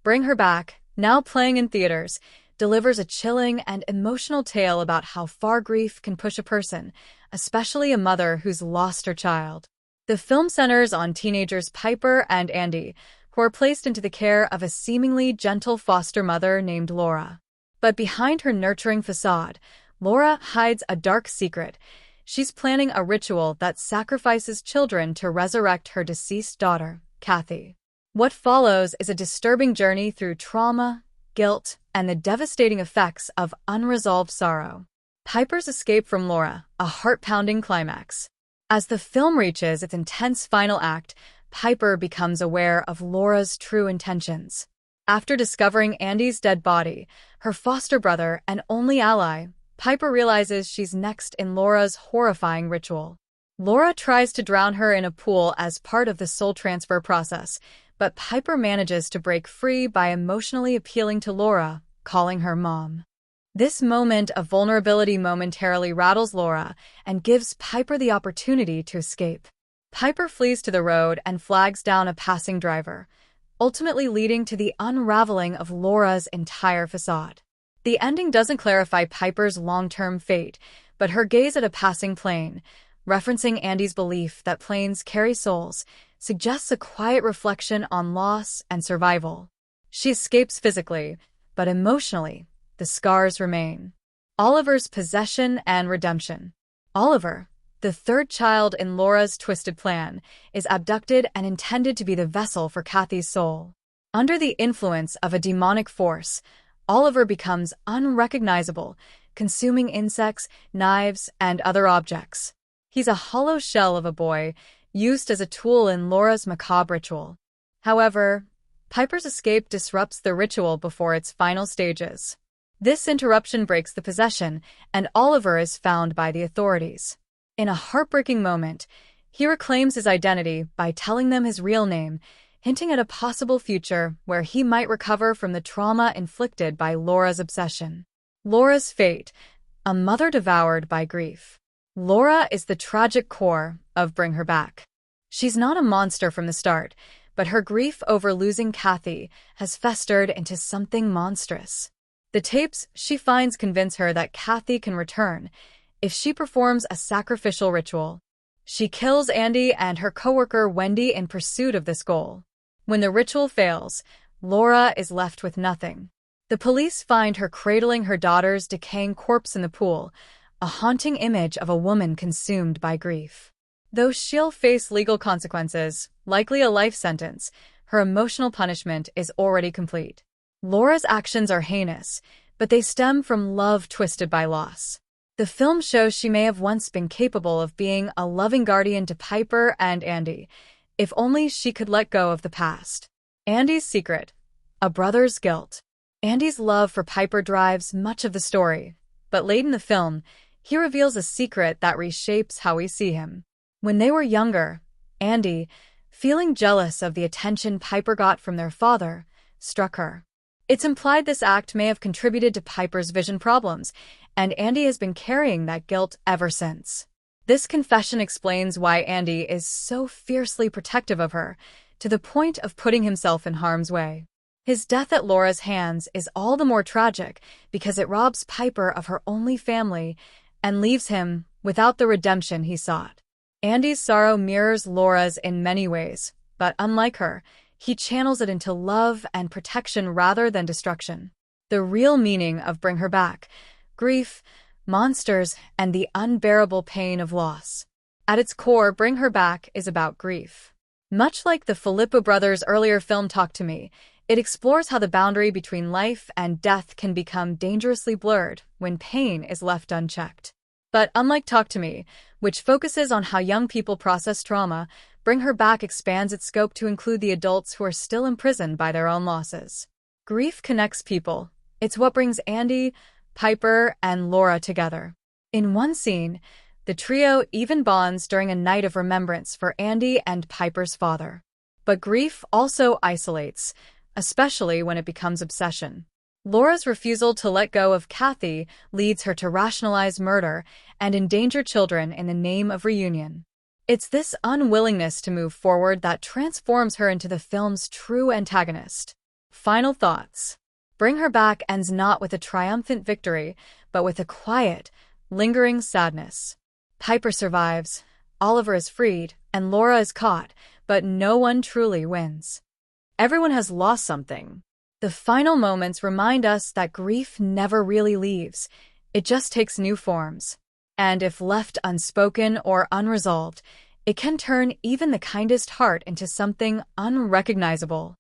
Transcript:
Bring Her Back, now playing in theaters, delivers a chilling and emotional tale about how far grief can push a person, especially a mother who's lost her child. The film centers on teenagers Piper and Andy, who are placed into the care of a seemingly gentle foster mother named Laura. But behind her nurturing facade, Laura hides a dark secret. She's planning a ritual that sacrifices children to resurrect her deceased daughter, Kathy. What follows is a disturbing journey through trauma, guilt, and the devastating effects of unresolved sorrow. Piper's escape from Laura, a heart-pounding climax. As the film reaches its intense final act, Piper becomes aware of Laura's true intentions. After discovering Andy's dead body, her foster brother and only ally, Piper realizes she's next in Laura's horrifying ritual. Laura tries to drown her in a pool as part of the soul transfer process, but Piper manages to break free by emotionally appealing to Laura, calling her mom. This moment of vulnerability momentarily rattles Laura and gives Piper the opportunity to escape. Piper flees to the road and flags down a passing driver, ultimately leading to the unraveling of Laura's entire facade. The ending doesn't clarify Piper's long-term fate, but her gaze at a passing plane, referencing Andy's belief that planes carry souls, suggests a quiet reflection on loss and survival. She escapes physically, but emotionally, the scars remain. Oliver's possession and redemption. Oliver, the third child in Laura's twisted plan, is abducted and intended to be the vessel for Kathy's soul. Under the influence of a demonic force, Oliver becomes unrecognizable, consuming insects, knives, and other objects. He's a hollow shell of a boy, used as a tool in Laura's macabre ritual. However, Piper's escape disrupts the ritual before its final stages. This interruption breaks the possession, and Oliver is found by the authorities. In a heartbreaking moment, he reclaims his identity by telling them his real name, hinting at a possible future where he might recover from the trauma inflicted by Laura's obsession. Laura's fate, a mother devoured by grief. Laura is the tragic core of Bring Her Back. She's not a monster from the start, but her grief over losing Kathy has festered into something monstrous. The tapes she finds convince her that Kathy can return if she performs a sacrificial ritual. She kills Andy and her coworker Wendy in pursuit of this goal. When the ritual fails, Laura is left with nothing. The police find her cradling her daughter's decaying corpse in the pool, a haunting image of a woman consumed by grief. Though she'll face legal consequences, likely a life sentence, her emotional punishment is already complete. Laura's actions are heinous, but they stem from love twisted by loss. The film shows she may have once been capable of being a loving guardian to Piper and Andy, if only she could let go of the past. Andy's secret, a brother's guilt. Andy's love for Piper drives much of the story, but late in the film, he reveals a secret that reshapes how we see him. When they were younger, Andy, feeling jealous of the attention Piper got from their father, struck her. It's implied this act may have contributed to Piper's vision problems, and Andy has been carrying that guilt ever since. This confession explains why Andy is so fiercely protective of her, to the point of putting himself in harm's way. His death at Laura's hands is all the more tragic because it robs Piper of her only family and leaves him without the redemption he sought. Andy's sorrow mirrors Laura's in many ways, but unlike her, he channels it into love and protection rather than destruction. The real meaning of Bring Her Back: grief, monsters, and the unbearable pain of loss. At its core, Bring Her Back is about grief. Much like the Filippo brothers' earlier film Talk to Me, it explores how the boundary between life and death can become dangerously blurred when pain is left unchecked. But unlike Talk to Me, which focuses on how young people process trauma, Bring Her Back expands its scope to include the adults who are still imprisoned by their own losses. Grief connects people. It's what brings Andy, Piper, and Laura together. In one scene, the trio even bonds during a night of remembrance for Andy and Piper's father. But grief also isolates, especially when it becomes obsession. Laura's refusal to let go of Kathy leads her to rationalize murder and endanger children in the name of reunion. It's this unwillingness to move forward that transforms her into the film's true antagonist. Final thoughts. Bring Her Back ends not with a triumphant victory, but with a quiet, lingering sadness. Piper survives, Oliver is freed, and Laura is caught, but no one truly wins. Everyone has lost something. The final moments remind us that grief never really leaves. It just takes new forms. And if left unspoken or unresolved, it can turn even the kindest heart into something unrecognizable.